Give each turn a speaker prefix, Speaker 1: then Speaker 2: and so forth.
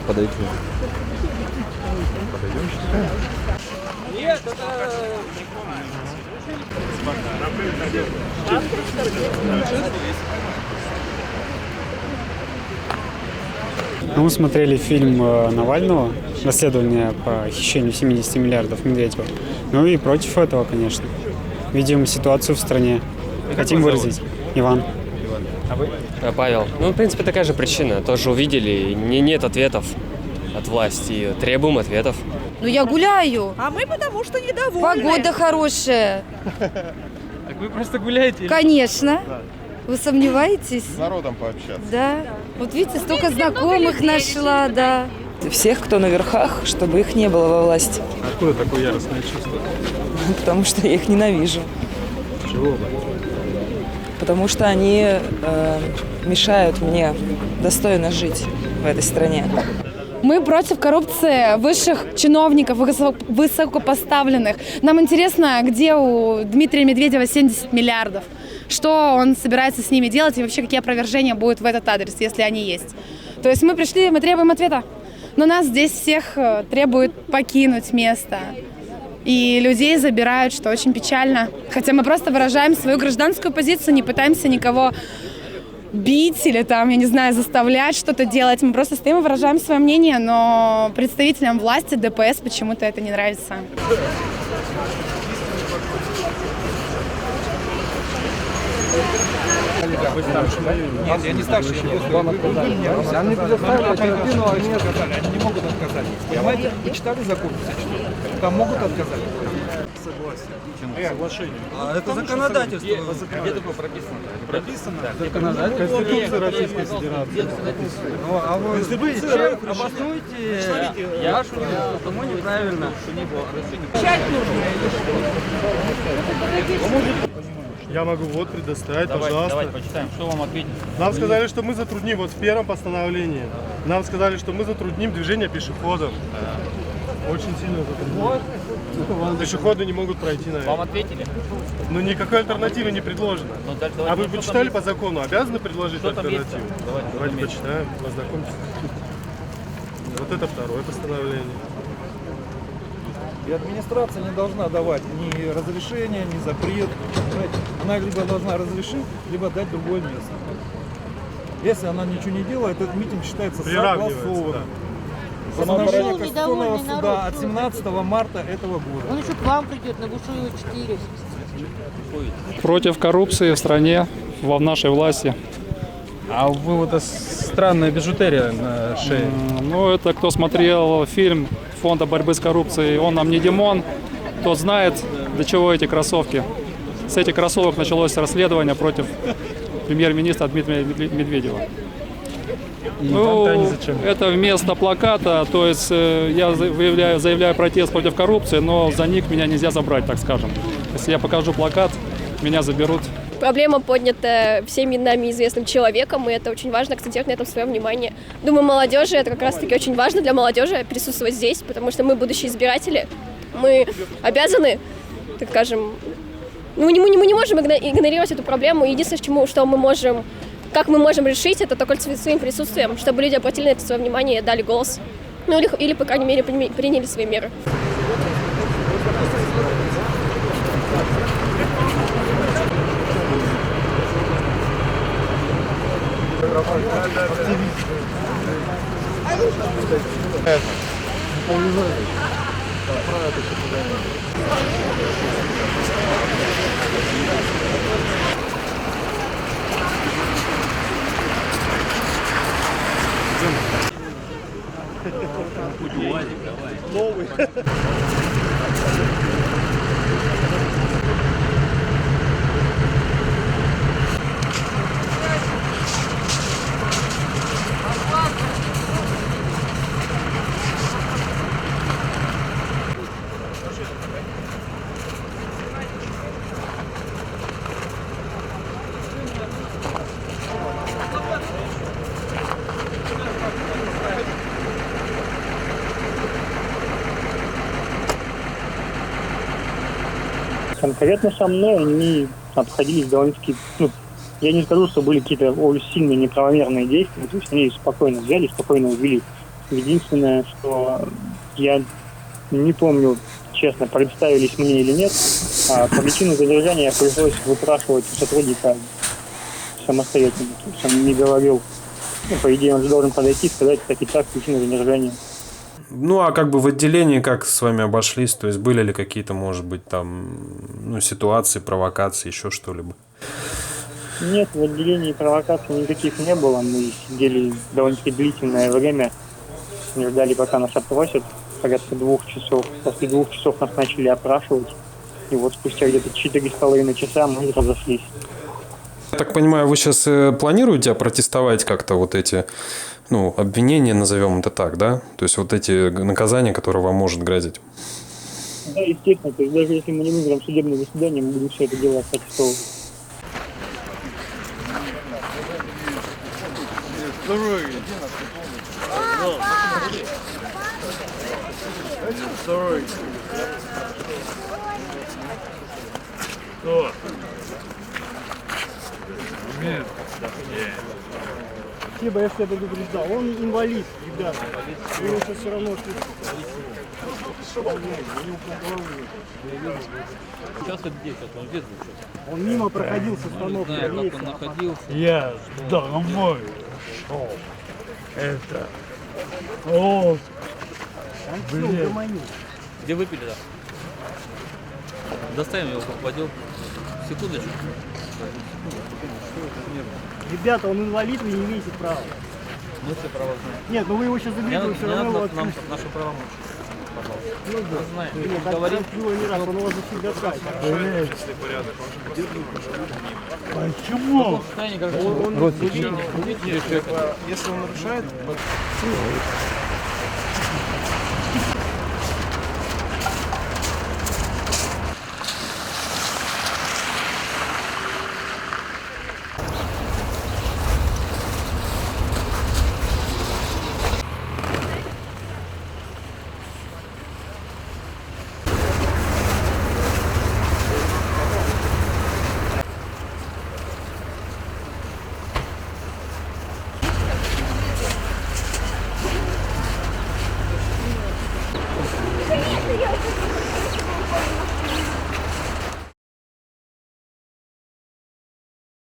Speaker 1: Подойти. Подойдем сейчас? Нет,
Speaker 2: Мы смотрели фильм Навального «Расследование по хищению 70 миллиардов Медведева». Ну и против этого, конечно. Видим ситуацию в стране. Хотим выразить. Иван.
Speaker 1: А вы?
Speaker 3: Павел. Ну, в принципе, такая же причина. Тоже увидели, нет ответов от власти. Требуем ответов.
Speaker 4: Ну, я гуляю.
Speaker 5: А мы потому что недовольны.
Speaker 4: Погода хорошая.
Speaker 1: Так вы просто гуляете?
Speaker 4: Конечно. Вы сомневаетесь?
Speaker 1: С народом пообщаться.
Speaker 4: Да. Вот видите, столько знакомых нашла, да.
Speaker 5: Всех, кто на верхах, чтобы их не было во власти.
Speaker 1: Откуда такое яростное чувство?
Speaker 5: Потому что я их ненавижу.
Speaker 1: Чего бы?
Speaker 5: Потому что они мешают мне достойно жить в этой стране.
Speaker 6: Мы против коррупции высших чиновников, высокопоставленных. Нам интересно, где у Дмитрия Медведева 70 миллиардов. Что он собирается с ними делать и вообще какие опровержения будут в этот адрес, если они есть. То есть мы пришли, мы требуем ответа. Но нас здесь всех требуют покинуть место. И людей забирают, что очень печально. Хотя мы просто выражаем свою гражданскую позицию, не пытаемся никого бить или там, я не знаю, заставлять что-то делать. Мы просто стоим и выражаем свое мнение, но представителям власти, ДПС почему-то это не нравится.
Speaker 1: Вы старше, да? Нет, я не старше, я просто...
Speaker 7: Они предоставили альтернативу,
Speaker 1: они не могут отказать. Понимаете, вы читали закон 54? Там могут отказать. Соглашение.
Speaker 7: А это законодательство.
Speaker 1: Где такое прописано? Прописано?
Speaker 7: Законодательство. Конституция Российской Федерации. А вы обоснуйте вашу, потому неправильно.
Speaker 8: Я могу вот предоставить, пожалуйста.
Speaker 1: Давайте почитаем, что вам ответить.
Speaker 8: Нам сказали, что мы затрудним, вот в первом постановлении, нам сказали, что мы затрудним движение пешеходов. Очень сильно затрудним. Пешеходы не могут пройти, наверное.
Speaker 1: Вам ответили?
Speaker 8: Но никакой альтернативы не предложено. А вы почитали по закону, обязаны предложить альтернативу? Давайте почитаем, познакомьтесь. Вот это второе постановление.
Speaker 7: И администрация не должна давать ни разрешения, ни запрет. Она либо должна разрешить, либо дать другое место. Если она ничего не делает, этот митинг считается согласованным. Постановление Конституционного суда от 17 марта этого года.
Speaker 9: Он еще к вам придет на Бушуева 4.
Speaker 10: Против коррупции в стране, в нашей власти.
Speaker 1: А вы вот странная бижутерия на шее.
Speaker 10: Ну, это кто смотрел фильм Фонда борьбы с коррупцией, он нам не Димон, тот знает, для чего эти кроссовки. С этих кроссовок началось расследование против премьер-министра Дмитрия Медведева. Ну, это вместо плаката, то есть я заявляю протест против коррупции, но за них меня нельзя забрать, так скажем. Если я покажу плакат, меня заберут.
Speaker 11: Проблема поднята всеми нами известным человеком, и это очень важно акцентировать на этом свое внимание. Думаю, молодежи, это как раз-таки очень важно для молодежи присутствовать здесь, потому что мы будущие избиратели, мы обязаны, так скажем, мы не можем игнорировать эту проблему. Единственное, что мы можем, как мы можем решить, это только своим присутствием, чтобы люди обратили на это свое внимание и дали голос, ну или по крайней мере, приняли свои меры.
Speaker 8: Новый.
Speaker 12: Конкретно со мной они обходились довольно-таки Я не скажу, что были какие-то очень сильные неправомерные действия, то есть они спокойно взяли, спокойно увели. Единственное, что я не помню, честно, представились мне или нет, по причину задержания пришлось выпрашивать у сотрудника самостоятельно. То есть он не говорил, ну, по идее, он же должен подойти и сказать, так и так, причина задержания.
Speaker 13: Ну, а как бы в отделении как с вами обошлись? То есть были ли какие-то, может быть, там, ну, ситуации, провокации, еще что-либо?
Speaker 12: Нет, в отделении провокаций никаких не было. Мы сидели довольно-таки длительное время, не ждали, пока нас опросят. Порядка 2 часов. После 2 часов нас начали опрашивать. И вот спустя где-то 4,5 часа мы разошлись.
Speaker 13: Я так понимаю, вы сейчас планируете опротестовать как-то вот эти, ну, обвинения, назовем это так, да? То есть вот эти наказания, которые вам может грозить?
Speaker 12: Да, естественно. То есть даже если мы не выиграем судебное заседание, мы будем все это дело опротестовывать.
Speaker 14: Спасибо, я тебя предупреждал. Он инвалид, ребята. Его сейчас все равно...
Speaker 15: Сейчас это где? Он где?
Speaker 14: Он мимо проходил с остановки.
Speaker 15: Не знаю, как он находился.
Speaker 14: Я домой. Это... О! Блин.
Speaker 15: Где выпили, да? Доставим его, попадем. Секундочку.
Speaker 14: Ребята, он инвалид, вы не имеете права.
Speaker 15: Мы все права знаем.
Speaker 14: Нет, ну вы его сейчас заберете, вы все равно его
Speaker 15: нам
Speaker 14: отпустите.
Speaker 15: наши права мочь. Пожалуйста.
Speaker 14: Ну да.
Speaker 15: Мы знаем.
Speaker 14: Нет, так
Speaker 15: Говорим.
Speaker 14: было не раз, он у вас всегда так. Почему?
Speaker 15: Он
Speaker 7: Если он нарушает,